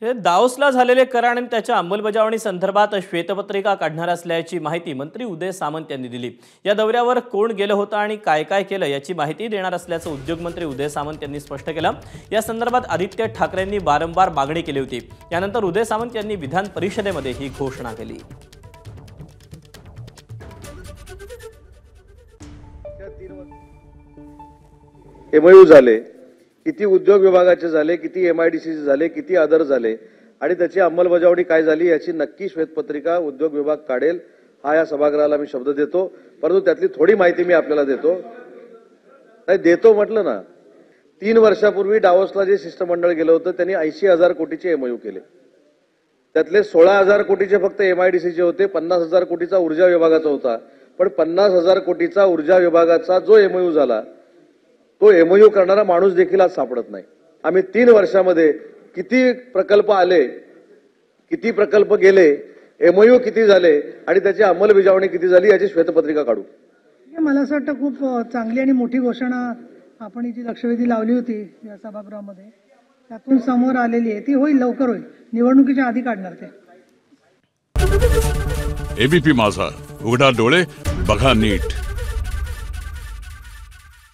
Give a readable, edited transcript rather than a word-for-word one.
हे दाओसला झालेले करार आणि त्याच्या अंमलबजावणी संदर्भात श्वेतपत्रिका काढणार असल्याची माहिती मंत्री उदय सामंत यांनी दिली। या दौऱ्यावर कोण गेलं होतं आणि काय काय केलं याची माहिती देणार असल्याचं उद्योगमंत्री उदय सामंत यांनी स्पष्ट केलं। या संदर्भात आदित्य ठाकरेंनी वारंवार मागणी केली होती। यानंतर उदय सामंत यांनी विधान परिषदेमध्ये ही घोषणा केली। एमओयू झाले, किती उद्योग विभागाचे झाले, किती एमआयडीसीचे झाले, किती अदर झाले आणि त्याची अंमलबजावणी काय झाली याची नक्की श्वेतपत्रिका उद्योग विभाग काढेल, हा या सभागृहाला मी शब्द देतो। परंतु त्यातली थोडी माहिती मी आपल्याला देतो। नाही देतो म्हटलं ना, 3 वर्षापूर्वी डावोसला जे शिष्टमंडळ गेलं होतं त्यांनी 80,000 कोटीचे एमओयू केले। त्यातले 16,000 कोटीचे फक्त एमआयडीसीचे होते, 50,000 कोटीचा ऊर्जा विभागाचा होता। पण 50,000 कोटीचा ऊर्जा विभागाचा जो एमओयू झाला तो एमओयू करणारा माणूस देखील आज सापडत नाही। आम्ही 3 वर्षामध्ये किती प्रकल्प आले, किती प्रकल्प गेले, एमओयू किती झाले आणि त्याची अंमलबजावणी किती झाली याची श्वेतपत्रिका काढू। मला असं वाटतं खूप चांगली आणि मोठी घोषणा आपण जी लक्षवेधी लावली होती या सभागृहामध्ये त्यातून समोर आलेली आहे, ती होईल, लवकर होईल, निवडणुकीच्या आधी काढणार ते। एबीपी माझा, उघडा डोळे बघा नीट।